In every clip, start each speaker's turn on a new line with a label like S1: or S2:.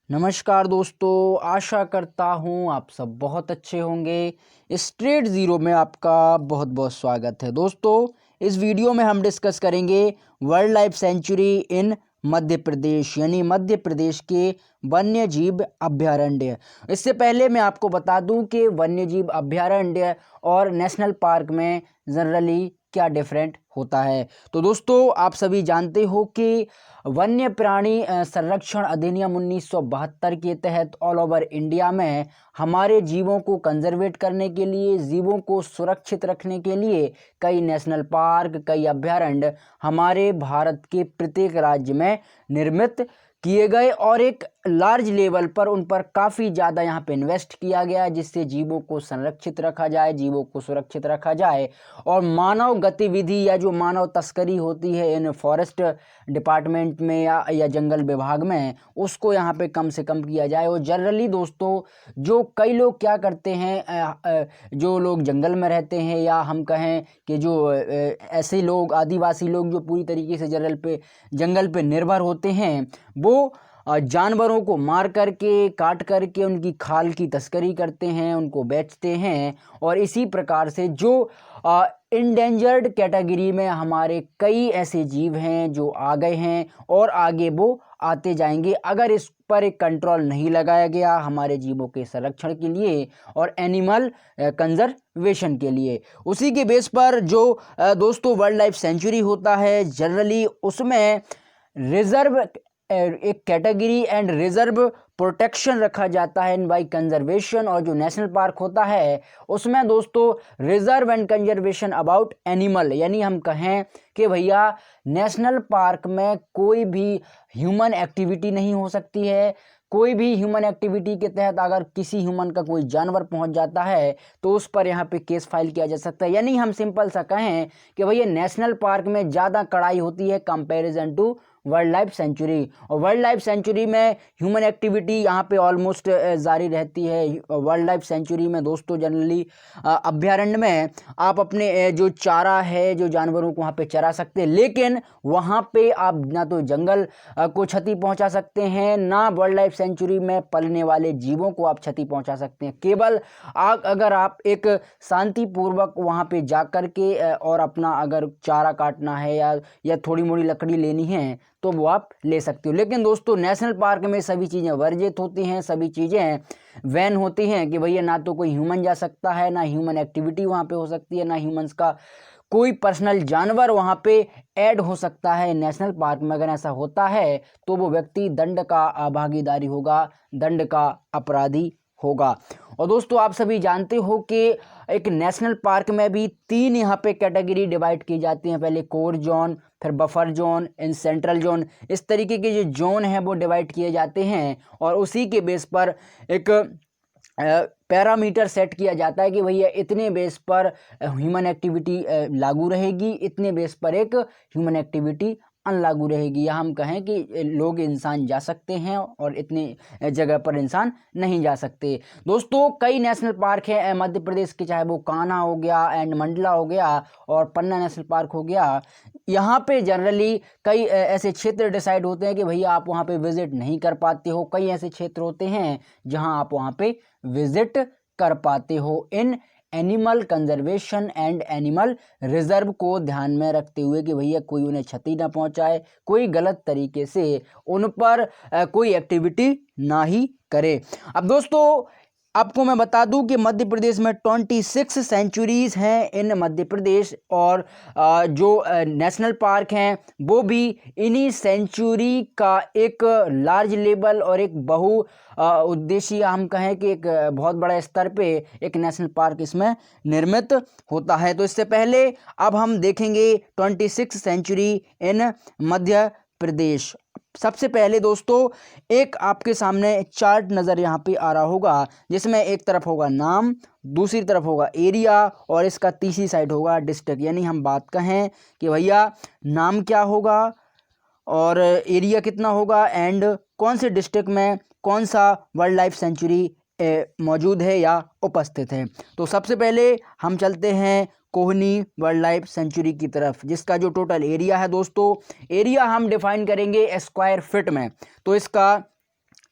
S1: नमस्कार दोस्तों, आशा करता हूँ आप सब बहुत अच्छे होंगे। स्ट्रेट ज़ीरो में आपका बहुत बहुत स्वागत है। दोस्तों, इस वीडियो में हम डिस्कस करेंगे वर्ल्ड लाइफ सेंचुरी इन मध्य प्रदेश, यानी मध्य प्रदेश के वन्य जीव अभयारण्य। इससे पहले मैं आपको बता दूं कि वन्य जीव अभयारण्य और नेशनल पार्क में जनरली क्या डिफरेंट होता है। तो दोस्तों, आप सभी जानते हो कि वन्य प्राणी संरक्षण अधिनियम 1972 के तहत ऑल ओवर इंडिया में हमारे जीवों को कंजर्वेट करने के लिए, जीवों को सुरक्षित रखने के लिए कई नेशनल पार्क, कई अभयारण्य हमारे भारत के प्रत्येक राज्य में निर्मित किए गए और एक लार्ज लेवल पर उन पर काफ़ी ज़्यादा यहाँ पे इन्वेस्ट किया गया, जिससे जीवों को संरक्षित रखा जाए, जीवों को सुरक्षित रखा जाए और मानव गतिविधि या जो मानव तस्करी होती है इन फॉरेस्ट डिपार्टमेंट में या जंगल विभाग में, उसको यहाँ पे कम से कम किया जाए। और जनरली दोस्तों, जो कई लोग क्या करते हैं, जो लोग जंगल में रहते हैं या हम कहें कि जो ऐसे लोग, आदिवासी लोग जो पूरी तरीके से जंगल पे निर्भर होते हैं, वो जानवरों को मार करके, काट करके उनकी खाल की तस्करी करते हैं, उनको बेचते हैं। और इसी प्रकार से जो इंडेंजर्ड कैटेगरी में हमारे कई ऐसे जीव हैं जो आ गए हैं और आगे वो आते जाएंगे, अगर इस पर एक कंट्रोल नहीं लगाया गया हमारे जीवों के संरक्षण के लिए और एनिमल कंजर्वेशन के लिए। उसी के बेस पर जो दोस्तों वर्ल्ड लाइफ सेंचुरी होता है, जनरली उसमें रिजर्व एक कैटेगरी एंड रिजर्व प्रोटेक्शन रखा जाता है इन बाई कंजर्वेशन। और जो नेशनल पार्क होता है उसमें दोस्तों reserve and conservation about animal, यानी हम कहें कि भैया नेशनल पार्क में कोई भी ह्यूमन एक्टिविटी नहीं हो सकती है। कोई भी ह्यूमन एक्टिविटी के तहत अगर किसी ह्यूमन का कोई जानवर पहुंच जाता है तो उस पर यहाँ पे केस फाइल किया जा सकता है। यानी हम सिंपल सा कहें कि भैया नेशनल पार्क में ज़्यादा कड़ाई होती है comparison to world life century. और वर्ल्ड लाइफ सेंचुरी में ह्यूमन एक्टिविटी यहाँ पे ऑलमोस्ट जारी रहती है। वर्ल्ड लाइफ सेंचुरी में दोस्तों जनरली अभयारण्य में आप अपने जो चारा है, जो जानवरों को वहाँ पे चरा सकते हैं, लेकिन वहाँ पे आप ना तो जंगल को क्षति पहुँचा सकते हैं, ना वर्ल्ड लाइफ सेंचुरी में पलने वाले जीवों को आप क्षति पहुँचा सकते हैं। केवल अगर आप एक शांतिपूर्वक वहाँ पे जा कर के और अपना अगर चारा काटना है या थोड़ी मोड़ी लकड़ी लेनी है तो वो आप ले सकते हो। लेकिन दोस्तों नेशनल पार्क में सभी चीज़ें वर्जित होती हैं, सभी चीज़ें वैन होती हैं कि भैया ना तो कोई ह्यूमन जा सकता है, ना ह्यूमन एक्टिविटी वहाँ पे हो सकती है, ना ह्यूमंस का कोई पर्सनल जानवर वहाँ पे ऐड हो सकता है। नेशनल पार्क में अगर ऐसा होता है तो वो व्यक्ति दंड का भागीदारी होगा, दंड का अपराधी होगा। और दोस्तों आप सभी जानते हो कि एक नेशनल पार्क में भी 3 यहाँ पे कैटेगरी डिवाइड की जाती हैं। पहले कोर जोन, फिर buffer zone, in central zone, इस तरीके के जो जोन हैं वो डिवाइड किए जाते हैं। और उसी के बेस पर एक पैरामीटर सेट किया जाता है कि भैया इतने बेस पर ह्यूमन एक्टिविटी लागू रहेगी, इतने बेस पर एक ह्यूमन एक्टिविटी अनलागू रहेगी। या हम कहें कि लोग, इंसान जा सकते हैं और इतने जगह पर इंसान नहीं जा सकते। दोस्तों कई नेशनल पार्क हैं मध्य प्रदेश के, चाहे वो कान्हा हो गया एंड मंडला हो गया और पन्ना नेशनल पार्क हो गया। यहाँ पे जनरली कई ऐसे क्षेत्र डिसाइड होते हैं कि भैया आप वहाँ पे विजिट नहीं कर पाते हो। कई ऐसे क्षेत्र होते हैं जहाँ आप वहाँ पे विजिट कर पाते हो। In animal conservation and animal reserve को ध्यान में रखते हुए कि भैया कोई उन्हें क्षति ना पहुंचाए, कोई गलत तरीके से उन पर कोई एक्टिविटी ना ही करे। अब दोस्तों आपको मैं बता दूं कि मध्य प्रदेश में 26 सेंचुरीज हैं इन मध्य प्रदेश, और जो नेशनल पार्क हैं वो भी इन्हीं सेंचुरी का एक लार्ज लेवल और एक बहु उद्देशीय, हम कहें कि एक बहुत बड़े स्तर पे एक नेशनल पार्क इसमें निर्मित होता है। तो इससे पहले अब हम देखेंगे 26 सेंचुरी इन मध्य प्रदेश। सबसे पहले दोस्तों एक आपके सामने चार्ट नज़र यहाँ पे आ रहा होगा, जिसमें एक तरफ होगा नाम, दूसरी तरफ होगा एरिया और इसका तीसरी साइड होगा डिस्ट्रिक्ट। यानी हम बात कहें कि भैया नाम क्या होगा और एरिया कितना होगा एंड कौन से डिस्ट्रिक्ट में कौन सा वर्ल्ड लाइफ सेंचुरी मौजूद है या उपस्थित है। तो सबसे पहले हम चलते हैं कोहनी वर्ल्ड लाइफ सेंचुरी की तरफ, जिसका जो टोटल एरिया है दोस्तों, एरिया हम डिफाइन करेंगे स्क्वायर फीट में। तो इसका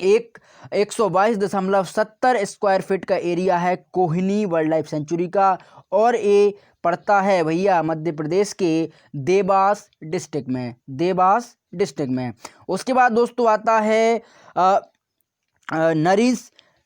S1: एक 122.70 स्क्वायर फीट का एरिया है कोहिनी वाइल्ड लाइफ सेंचुरी का, और ये पड़ता है भैया मध्य प्रदेश के देवास डिस्ट्रिक्ट में, देवास डिस्ट्रिक्ट में। उसके बाद दोस्तों आता है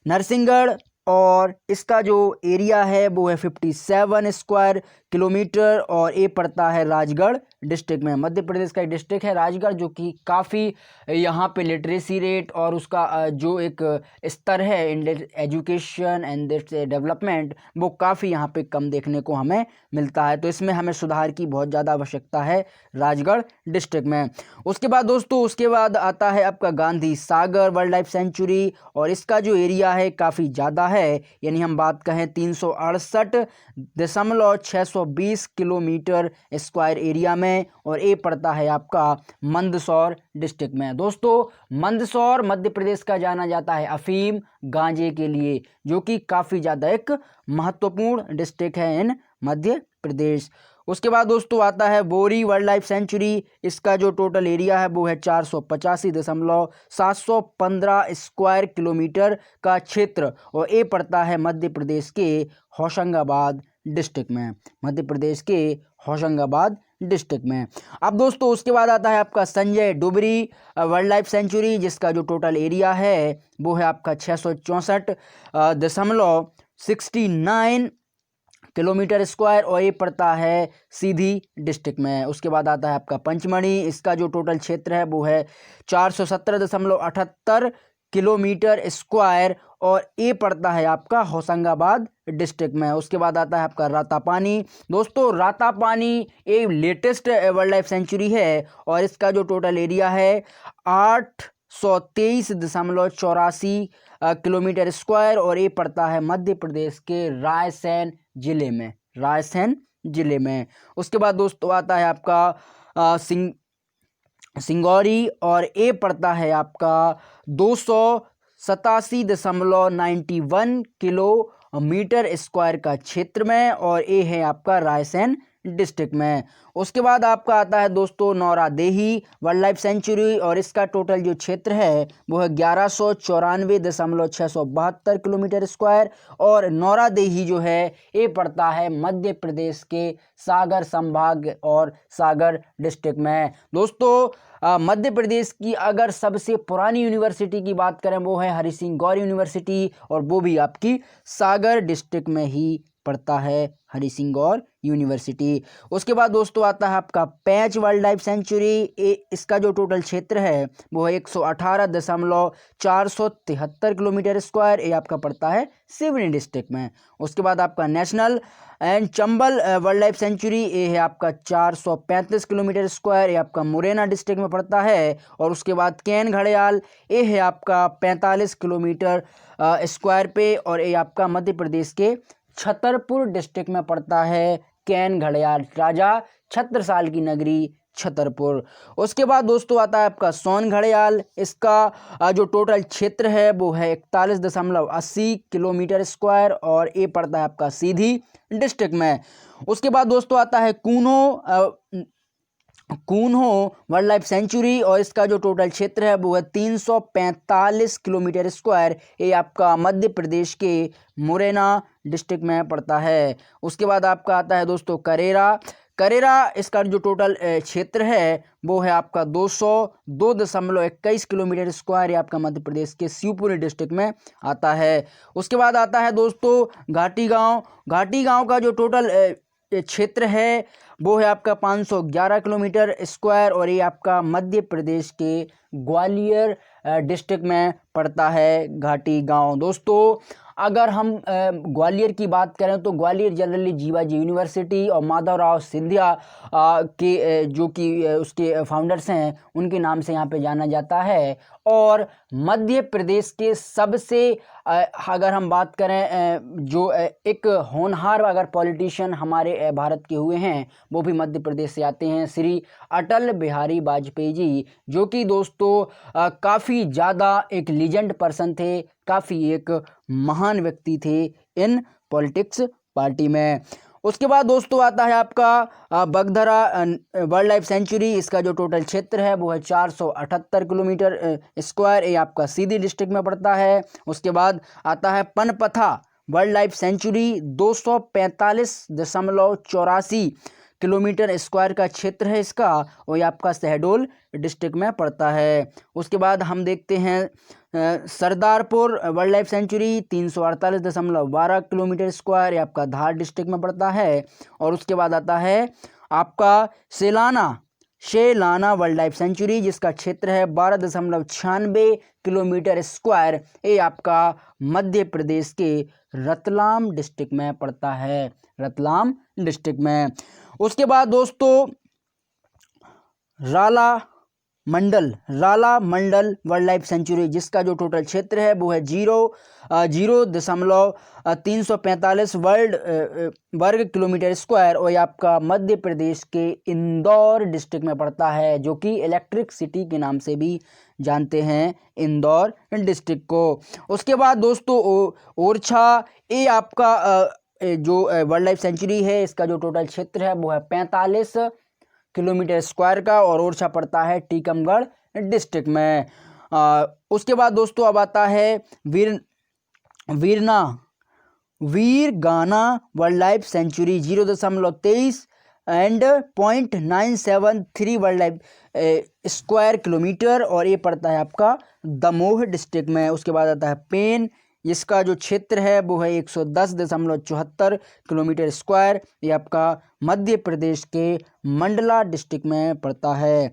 S1: नरसिंहगढ़, और इसका जो एरिया है वो है 57 स्क्वायर किलोमीटर, और ये पड़ता है राजगढ़ डिस्ट्रिक्ट में। मध्य प्रदेश का एक डिस्ट्रिक्ट है राजगढ़, जो कि काफ़ी यहाँ पे लिटरेसी रेट और उसका जो एक स्तर है इन एजुकेशन एंड डेवलपमेंट, वो काफ़ी यहाँ पे कम देखने को हमें मिलता है। तो इसमें हमें सुधार की बहुत ज़्यादा आवश्यकता है राजगढ़ डिस्ट्रिक्ट में। उसके बाद दोस्तों, उसके बाद आता है आपका Gandhi Sagar wild life century, और इसका जो एरिया है काफ़ी ज़्यादा है, यानी हम बात कहें 368.620 किलोमीटर स्क्वायर एरिया में, और ये पड़ता है आपका मंदसौर डिस्ट्रिक्ट में। दोस्तों, मंदसौर मध्य प्रदेश का जाना जाता है अफीम गांजे के लिए, जो कि काफ़ी ज़्यादा एक महत्वपूर्ण डिस्ट्रिक्ट है इन मध्य प्रदेश। उसके बाद दोस्तों आता है बोरी वाइल्ड लाइफ सेंचुरी। इसका जो टोटल एरिया है वो है 485.715 स्क्वायर किलोमीटर का क्षेत्र, और ये पड़ता है मध्य प्रदेश के होशंगाबाद डिस्ट्रिक्ट में, मध्य प्रदेश के होशंगाबाद डिस्ट्रिक्ट में। अब दोस्तों उसके बाद आता है आपका Sanjay Dhubri wild life sanctuary, जिसका जो टोटल एरिया है वो है आपका 664.69 किलोमीटर स्क्वायर, और ये पड़ता है सीधी डिस्ट्रिक्ट में। उसके बाद आता है आपका पंचमढ़ी। इसका जो टोटल क्षेत्र है वो है 417.78 किलोमीटर स्क्वायर, और ये पड़ता है आपका होशंगाबाद डिस्ट्रिक्ट में। उसके बाद आता है आपका रातापानी। दोस्तों, रातापानी एक लेटेस्ट वाइल्ड लाइफ सेंचुरी है, और इसका जो टोटल एरिया है 823.84 किलोमीटर स्क्वायर, और ये पड़ता है मध्य प्रदेश के रायसेन जिले में, रायसेन जिले में। उसके बाद दोस्तों आता है आपका सिंगौरी, और ये पड़ता है आपका 287.91 किलोमीटर स्क्वायर का क्षेत्र में, और ये है आपका रायसेन डिस्ट्रिक्ट में। उसके बाद आपका आता है दोस्तों नौरादेही वाइल्ड लाइफ सेंचुरी, और इसका टोटल जो क्षेत्र है वो है 1194.672 किलोमीटर स्क्वायर, और नौरादेही जो है ये पड़ता है मध्य प्रदेश के सागर संभाग और सागर डिस्ट्रिक्ट में। दोस्तों, मध्य प्रदेश की अगर सबसे पुरानी यूनिवर्सिटी की बात करें वो है हरि सिंह गौर यूनिवर्सिटी, और वो भी आपकी सागर डिस्ट्रिक्ट में ही पड़ता है, हरि सिंह गौर यूनिवर्सिटी। उसके बाद दोस्तों आता है आपका पेंच वाइल्ड लाइफ सेंचुरी। इसका जो टोटल क्षेत्र है वो है 118.473 किलोमीटर स्क्वायर, ये आपका पड़ता है सिवनी डिस्ट्रिक्ट में। उसके बाद आपका national and Chambal wild life sanctuary, ये है आपका 435 किलोमीटर स्क्वायर, ये आपका मुरैना डिस्ट्रिक्ट में पड़ता है। और उसके बाद कैन घड़ियाल, ये है आपका 45 किलोमीटर स्क्वायर पे, और ये आपका मध्य प्रदेश के छतरपुर डिस्ट्रिक्ट में पड़ता है कैन घड़ियाल, राजा छत्रसाल की नगरी छतरपुर। उसके बाद दोस्तों आता है आपका सोन घड़ियाल। इसका जो टोटल क्षेत्र है वो है 41.80 किलोमीटर स्क्वायर, और ये पड़ता है आपका सीधी डिस्ट्रिक्ट में। उसके बाद दोस्तों आता है कून्हो वाइल्ड लाइफ सेंचुरी, और इसका जो टोटल क्षेत्र है वो है 345 किलोमीटर स्क्वायर, ये आपका मध्य प्रदेश के मुरैना डिस्ट्रिक्ट में पड़ता है। उसके बाद आपका आता है दोस्तों करेरा, इसका जो टोटल क्षेत्र है वो है आपका 202.21 किलोमीटर स्क्वायर, ये आपका मध्य प्रदेश के शिवपुरी डिस्ट्रिक्ट में आता है। उसके बाद आता है दोस्तों घाटी गांव का जो टोटल क्षेत्र है वो है आपका 511 किलोमीटर स्क्वायर, और ये आपका मध्य प्रदेश के ग्वालियर डिस्ट्रिक्ट में पड़ता है घाटी गांव। दोस्तों, अगर हम ग्वालियर की बात करें तो ग्वालियर जनरली जीवाजी यूनिवर्सिटी और माधवराव सिंधिया के जो कि उसके फाउंडर्स हैं उनके नाम से यहाँ पे जाना जाता है। और मध्य प्रदेश के सबसे अगर हम बात करें जो एक होनहार अगर पॉलिटिशियन हमारे भारत के हुए हैं वो भी मध्य प्रदेश से आते हैं, श्री अटल बिहारी वाजपेयी जी, जो कि दोस्तों काफ़ी ज़्यादा एक लीजेंड पर्सन थे, काफ़ी एक महान व्यक्ति थे इन पॉलिटिक्स पार्टी में। उसके बाद दोस्तों आता है आपका बगधरा वाइल्ड लाइफ सेंचुरी। इसका जो टोटल क्षेत्र है वो है 478 किलोमीटर स्क्वायर। ये आपका सीधी डिस्ट्रिक्ट में पड़ता है। उसके बाद आता है Panpatha wild life sanctuary, 245.84 kilometre square का क्षेत्र है इसका, और ये आपका शहडोल डिस्ट्रिक्ट में पड़ता है। उसके बाद हम देखते हैं Sardarpur wild life sanctuary, 348.12 kilometre square, ये आपका धार डिस्ट्रिक्ट में पड़ता है। और उसके बाद आता है आपका शेलाना वाइल्ड लाइफ सेंचुरी, जिसका क्षेत्र है 12.96 किलोमीटर स्क्वायर। ये आपका मध्य प्रदेश के रतलाम डिस्ट्रिक्ट में पड़ता है, रतलाम डिस्ट्रिक्ट में। उसके बाद दोस्तों राला मंडल वाइल्ड लाइफ सेंचुरी, जिसका जो टोटल क्षेत्र है वो है 0.345 वर्ग किलोमीटर स्क्वायर, और ये आपका मध्य प्रदेश के इंदौर डिस्ट्रिक्ट में पड़ता है, जो कि इलेक्ट्रिक सिटी के नाम से भी जानते हैं इंदौर डिस्ट्रिक्ट को। उसके बाद दोस्तों ओरछा, ये आपका जो वाइल्ड लाइफ सेंचुरी है, इसका जो टोटल क्षेत्र है वो है 45 किलोमीटर स्क्वायर का, और ओरछा पड़ता है टीकमगढ़ डिस्ट्रिक्ट में। उसके बाद दोस्तों अब आता है वीरगाना wildlife sanctuary, 0.23 and 0.973 wildlife square kilometre, और ये पड़ता है आपका दमोह डिस्ट्रिक्ट में। उसके बाद आता है पेन, इसका जो क्षेत्र है वो है 110.74 किलोमीटर स्क्वायर, ये आपका मध्य प्रदेश के मंडला डिस्ट्रिक्ट में पड़ता है।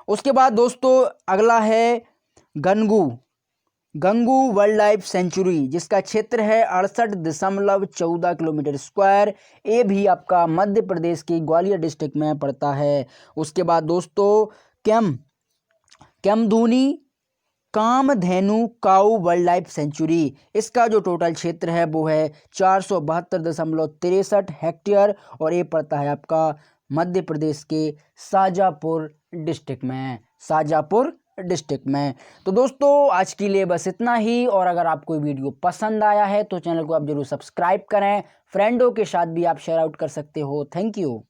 S1: उसके बाद दोस्तों अगला है गंगू वाइल्ड लाइफ सेंचुरी, जिसका क्षेत्र है 68.14 किलोमीटर स्क्वायर, ये भी आपका मध्य प्रदेश के ग्वालियर डिस्ट्रिक्ट में पड़ता है। उसके बाद दोस्तों कामधेनु काऊ वाइल्ड लाइफ सेंचुरी, इसका जो टोटल क्षेत्र है वो है 472.63 हेक्टेयर, और ये पड़ता है आपका मध्य प्रदेश के शाजापुर डिस्ट्रिक्ट में। तो दोस्तों आज के लिए बस इतना ही, और अगर आपको वीडियो पसंद आया है तो चैनल को आप जरूर सब्सक्राइब करें। फ्रेंडों के साथ भी आप शेयर आउट कर सकते हो। Thank you.